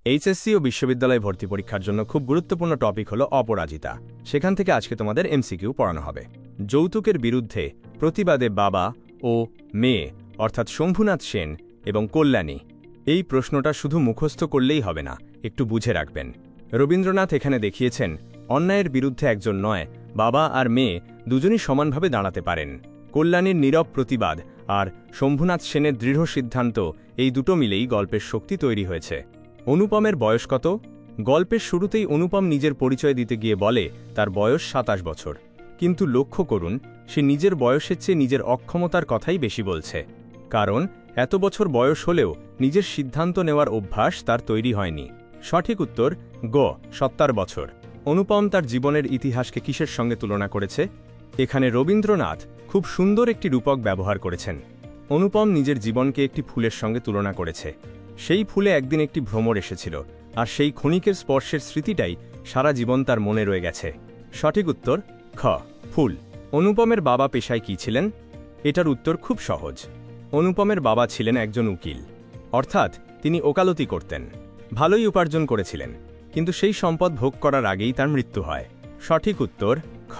HSC ও বিশ্ববিদ্যালয় ভর্তি পরীক্ষার জন্য খুব গুরুত্বপূর্ণ টপিক হল অপরাজিতা। সেখান থেকে আজকে তোমাদের এমসিকিউ পড়ানো হবে। যৌতুকের বিরুদ্ধে প্রতিবাদে বাবা ও মেয়ে অর্থাৎ শম্ভুনাথ সেন এবং কল্যাণী। এই প্রশ্নটা শুধু মুখস্থ করলেই হবে না, একটু বুঝে রাখবেন। রবীন্দ্রনাথ এখানে দেখিয়েছেন অন্যায়ের বিরুদ্ধে একজন নয়, বাবা আর মেয়ে দুজনই সমানভাবে দাঁড়াতে পারেন। কল্যাণীর নীরব প্রতিবাদ আর শম্ভুনাথ সেনের দৃঢ় সিদ্ধান্ত, এই দুটো মিলেই গল্পের শক্তি তৈরি হয়েছে। অনুপমের বয়স কত? গল্পের শুরুতেই অনুপম নিজের পরিচয় দিতে গিয়ে বলে তার বয়স ২৭ বছর। কিন্তু লক্ষ্য করুন, সে নিজের বয়সের চেয়ে নিজের অক্ষমতার কথাই বেশি বলছে। কারণ এত বছর বয়স হলেও নিজের সিদ্ধান্ত নেওয়ার অভ্যাস তার তৈরি হয়নি। সঠিক উত্তর গ ৭০ বছর। অনুপম তার জীবনের ইতিহাসকে কিসের সঙ্গে তুলনা করেছে? এখানে রবীন্দ্রনাথ খুব সুন্দর একটি রূপক ব্যবহার করেছেন। অনুপম নিজের জীবনকে একটি ফুলের সঙ্গে তুলনা করেছে। সেই ফুলে একদিন একটি ভ্রমর এসেছিল, আর সেই ক্ষণিকের স্পর্শের স্মৃতিটাই সারা জীবন তার মনে রয়ে গেছে। সঠিক উত্তর খ ফুল। অনুপমের বাবা পেশায় কী ছিলেন? এটার উত্তর খুব সহজ। অনুপমের বাবা ছিলেন একজন উকিল, অর্থাৎ তিনি ওকালতি করতেন। ভালোই উপার্জন করেছিলেন, কিন্তু সেই সম্পদ ভোগ করার আগেই তার মৃত্যু হয়। সঠিক উত্তর খ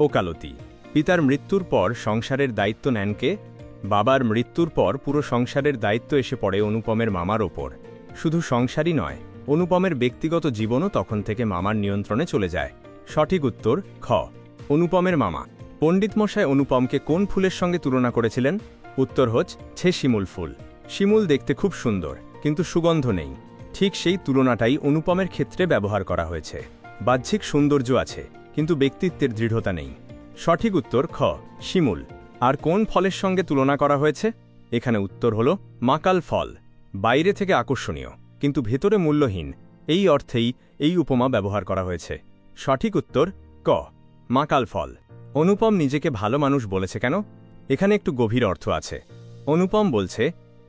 ওকালতি। পিতার মৃত্যুর পর সংসারের দায়িত্ব নেন কে? বাবার মৃত্যুর পর পুরো সংসারের দায়িত্ব এসে পড়ে অনুপমের মামার ওপর। শুধু সংসারই নয়, অনুপমের ব্যক্তিগত জীবনও তখন থেকে মামার নিয়ন্ত্রণে চলে যায়। সঠিক উত্তর খ অনুপমের মামা। পণ্ডিত মশাই অনুপমকে কোন ফুলের সঙ্গে তুলনা করেছিলেন? উত্তর হচ্ছে শিমুল ফুল। শিমুল দেখতে খুব সুন্দর, কিন্তু সুগন্ধ নেই। ঠিক সেই তুলনাটাই অনুপমের ক্ষেত্রে ব্যবহার করা হয়েছে। বাহ্যিক সৌন্দর্য আছে, কিন্তু ব্যক্তিত্বের দৃঢ়তা নেই। সঠিক উত্তর খ শিমুল। আর কোন ফলের সঙ্গে তুলনা করা হয়েছে? এখানে উত্তর হল মাকাল ফল। বাইরে থেকে আকর্ষণীয়, কিন্তু ভেতরে মূল্যহীন, এই অর্থেই এই উপমা ব্যবহার করা হয়েছে। সঠিক উত্তর ক মাকাল ফল। অনুপম নিজেকে ভালো মানুষ বলেছে কেন? এখানে একটু গভীর অর্থ আছে। অনুপম বলছে,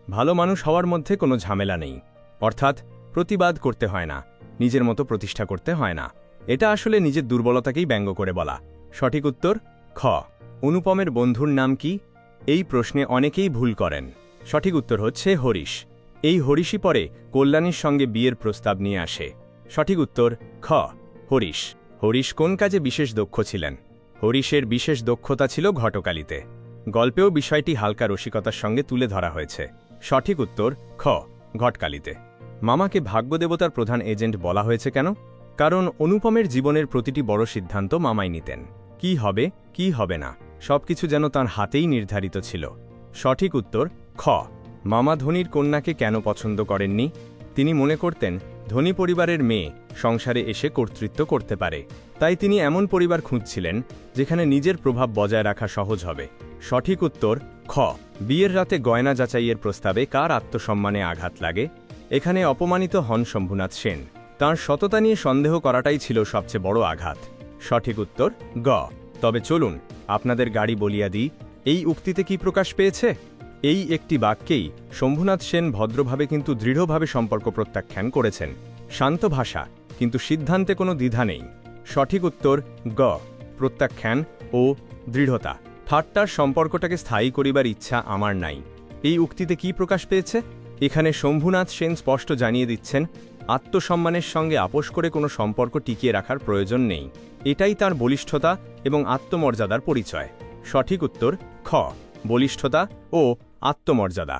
ভালো মানুষ হওয়ার মধ্যে কোনো ঝামেলা নেই, অর্থাৎ প্রতিবাদ করতে হয় না, নিজের মতো প্রতিষ্ঠা করতে হয় না। এটা আসলে নিজের দুর্বলতাকেই ব্যঙ্গ করে বলা। সঠিক উত্তর খ অনুপমের বন্ধুর নাম কি? এই প্রশ্নে অনেকেই ভুল করেন। সঠিক উত্তর হচ্ছে হরিশ। এই হরিশই পরে কল্যাণীর সঙ্গে বিয়ের প্রস্তাব নিয়ে আসে। সঠিক উত্তর খ হরিশ। হরিশ কোন কাজে বিশেষ দক্ষ ছিলেন? হরিশের বিশেষ দক্ষতা ছিল ঘটকালিতে। গল্পেও বিষয়টি হালকা রসিকতার সঙ্গে তুলে ধরা হয়েছে। সঠিক উত্তর খ ঘটকালিতে। মামাকে ভাগ্যদেবতার প্রধান এজেন্ট বলা হয়েছে কেন? কারণ অনুপমের জীবনের প্রতিটি বড় সিদ্ধান্ত মামাই নিতেন। কি হবে, কি হবে না, সবকিছু যেন তাঁর হাতেই নির্ধারিত ছিল। সঠিক উত্তর খ মামা ধনীর কন্যাকে কেন পছন্দ করেননি? তিনি মনে করতেন ধনী পরিবারের মেয়ে সংসারে এসে কর্তৃত্ব করতে পারে। তাই তিনি এমন পরিবার খুঁজছিলেন যেখানে নিজের প্রভাব বজায় রাখা সহজ হবে। সঠিক উত্তর খ বিয়ের রাতে গয়না যাচাইয়ের প্রস্তাবে কার আত্মসম্মানে আঘাত লাগে? এখানে অপমানিত হন শম্ভুনাথ সেন। তাঁর সততা নিয়ে সন্দেহ করাটাই ছিল সবচেয়ে বড় আঘাত। সঠিক উত্তর গ। তবে চলুন আপনাদের গাড়ি বলিয়া দিই, এই উক্তিতে কি প্রকাশ পেয়েছে? এই একটি বাক্যেই শম্ভুনাথ সেন ভদ্রভাবে কিন্তু দৃঢ়ভাবে সম্পর্ক প্রত্যাখ্যান করেছেন। শান্ত ভাষা, কিন্তু সিদ্ধান্তে কোনো দ্বিধা নেই। সঠিক উত্তর গ প্রত্যাখ্যান ও দৃঢ়তা। ঠাট্টার সম্পর্কটাকে স্থায়ী করিবার ইচ্ছা আমার নাই, এই উক্তিতে কি প্রকাশ পেয়েছে? এখানে শম্ভুনাথ সেন স্পষ্ট জানিয়ে দিচ্ছেন আত্মসম্মানের সঙ্গে আপোষ করে কোনো সম্পর্ক টিকিয়ে রাখার প্রয়োজন নেই। এটাই তার বলিষ্ঠতা এবং আত্মমর্যাদার পরিচয়। সঠিক উত্তর খ বলিষ্ঠতা ও আত্মমর্যাদা।